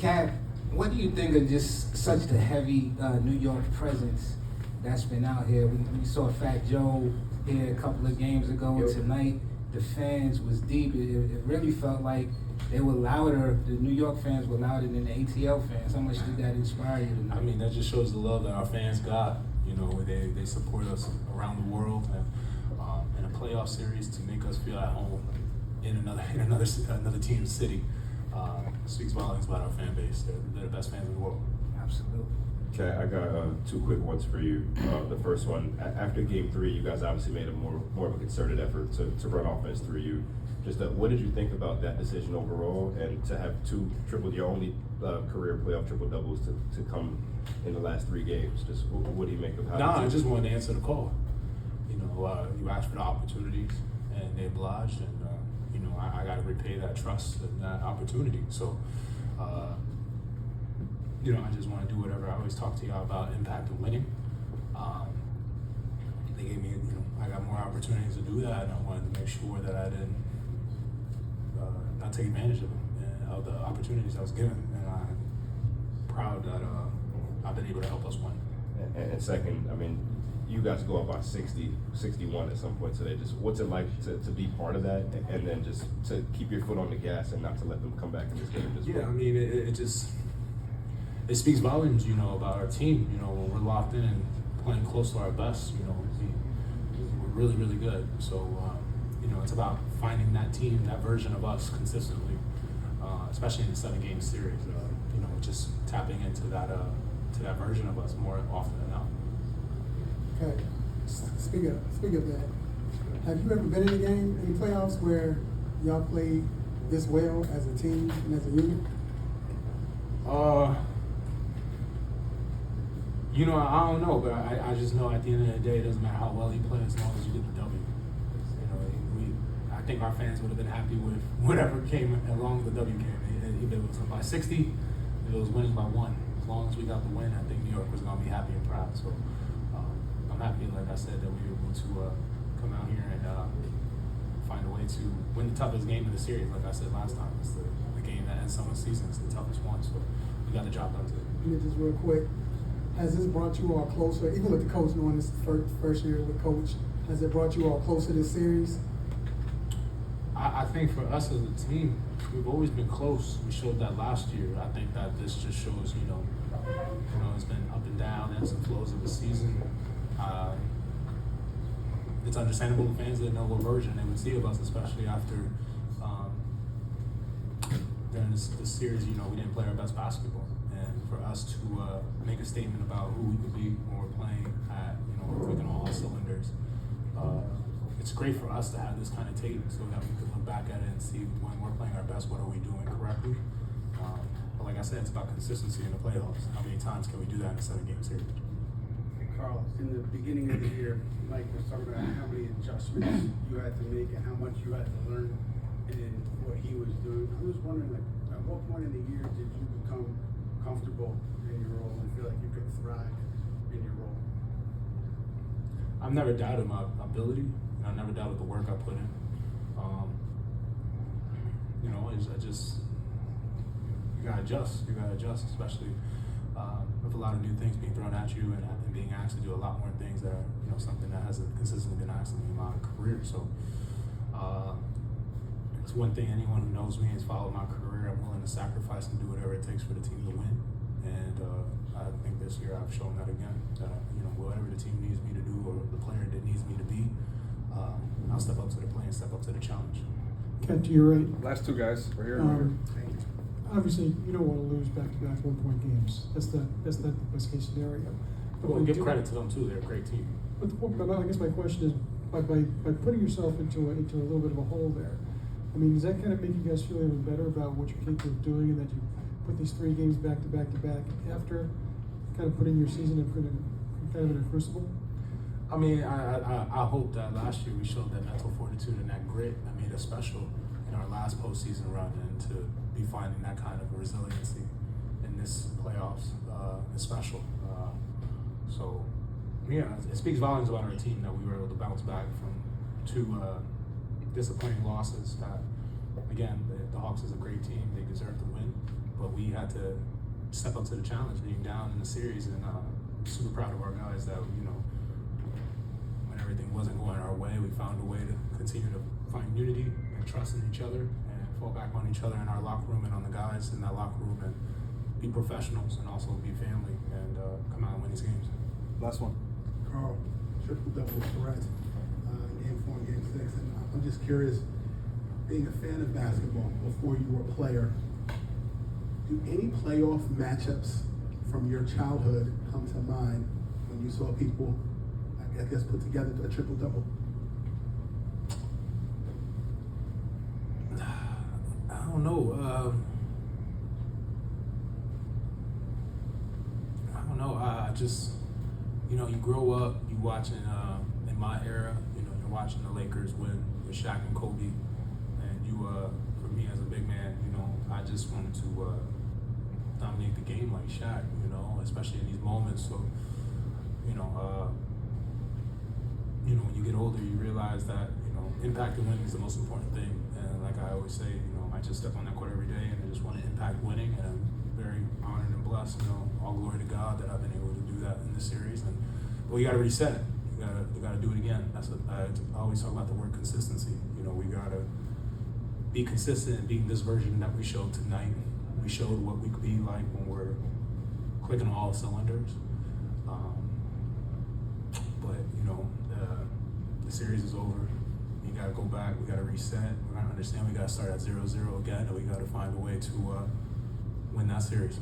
Cat, what do you think of just such the heavy New York presence that's been out here? We saw Fat Joe here a couple of games ago. Yep. Tonight, the fans was deep. It really felt like they were louder. The New York fans were louder than the ATL fans. How much did that inspire you tonight? I mean, that just shows the love that our fans got. You know, they support us around the world, and in a playoff series to make us feel at home in another team's city speaks volumes about our fan base. They're the best fans in the world. Absolutely. Okay, I got two quick ones for you. The first one, after Game 3, you guys obviously made a more of a concerted effort to run offense through you. Just what did you think about that decision overall, and to have your only career playoff triple doubles to come in the last 3 games? Just what do you make of how? I just wanted to answer the call. You know, you asked for the opportunities, and they obliged, and you know, I got to repay that trust and that opportunity. So, you know, I just want to do whatever. I always talk to y'all about impact and winning. They gave me, you know, I got more opportunities to do that, and I wanted to make sure that I didn't not take advantage of them, of the opportunities I was given, and I'm proud that I've been able to help us win. And second, I mean, you guys go up by 60, 61 at some point today. Just what's it like to be part of that, and then just to keep your foot on the gas and not to let them come back in this game? Yeah, I mean, it speaks volumes, you know, about our team. You know, when we're locked in and playing close to our best, you know, we're really, really good. So, you know, it's about finding that team, that version of us consistently, especially in the 7-game series. You know, just tapping into that version of us more often than not. Okay. Speak of that. Have you ever been in a game, any playoffs, where y'all played this well as a team and as a unit? You know, I don't know, but I just know at the end of the day, it doesn't matter how well he plays as long as you get the W. You know, I think our fans would have been happy with whatever came along with the W game. If it was by 60, if it was winning by 1. As long as we got the win, I think New York was going to be happy and proud. So I'm happy, like I said, that we were able to come out here and find a way to win the toughest game of the series. Like I said last time, it's the game that ends someone's season. It's the toughest one. So we got the job done today. Just real quick, has this brought you all closer, even with the coach knowing this first year with coach, has it brought you all closer this series? I think for us as a team, we've always been close. We showed that last year. I think that this just shows, you know, it's been up and down, ebbs and flows of the season. It's understandable the fans didn't know what version they would see of us, especially after during this series, you know, we didn't play our best basketball. And for us to make a statement about who we could be when we're playing at, you know, we're clicking on all cylinders, it's great for us to have this kind of tape so that we can look back at it and see when we're playing our best, what are we doing correctly. But like I said, it's about consistency in the playoffs. How many times can we do that in a 7-game series? Carl, in the beginning of the year, Mike was talking about how many adjustments you had to make and how much you had to learn in what he was doing. I was wondering, like, at what point in the year did you become comfortable in your role and feel like you could thrive in your role? I've never doubted my ability. I never doubted the work I put in. You know, you gotta adjust. You gotta adjust, especially with a lot of new things being thrown at you and being asked to do a lot more things that are, you know, something that hasn't consistently been asked of me in my career. So it's one thing anyone who knows me has followed my career. I'm willing to sacrifice and do whatever it takes for the team to win. And I think this year I've shown that again. That you know, whatever the team needs me to do or the player that needs me to be, I'll step up to the plate and step up to the challenge. Ken, to your right. Last 2 guys, we're here. Obviously, you don't want to lose back-to-back 1-point games. That's not the best case scenario. But Well, give credit to them too. They're a great team. But I guess my question is, by putting yourself into a little bit of a hole there, I mean, does that kind of make you guys feel even better about what you're capable of doing, and that you put these 3 games back to back after kind of putting your season in kind of in a crucible? I mean, I hope that last year we showed that mental fortitude and that grit that made us special in our last postseason run, and to be finding that kind of resiliency in this playoffs is special. So, yeah, it speaks volumes about our team that we were able to bounce back from 2 disappointing losses. That, again, the Hawks is a great team. They deserve to win. but we had to step up to the challenge, being down in the series, and super proud of our guys that, you know, when everything wasn't going our way, we found a way to continue to find unity and trust in each other and fall back on each other in our locker room and on the guys in that locker room, and be professionals and also be family, and come out and win these games. Last one. Karl, triple-double threat, game 4 and game 6, and I'm just curious, being a fan of basketball before you were a player, do any playoff matchups from your childhood come to mind when you saw people, I guess, put together a triple-double? I don't know. I just, you know, you grow up, you watching, in my era, you know, you're watching the Lakers win with Shaq and Kobe, and you, for me as a big man, you know, I just wanted to dominate the game like Shaq, you know, especially in these moments. So, you know, when you get older, you realize that, you know, impact and winning is the most important thing. And like I always say, you know, I just step on that court every day, and I just want to impact winning, and I'm very honored and blessed. You know, all glory to God that I've been able to do that in this series. And but you got to reset it. You got to do it again. That's what I always talk about, the word consistency. You know, we got to be consistent in being this version that we showed tonight. We showed what we could be like when we're clicking on all cylinders. But you know, the series is over. You got to go back. We got to reset. We got to understand we got to start at 0-0 again, and we got to find a way to win that series.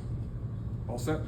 All set.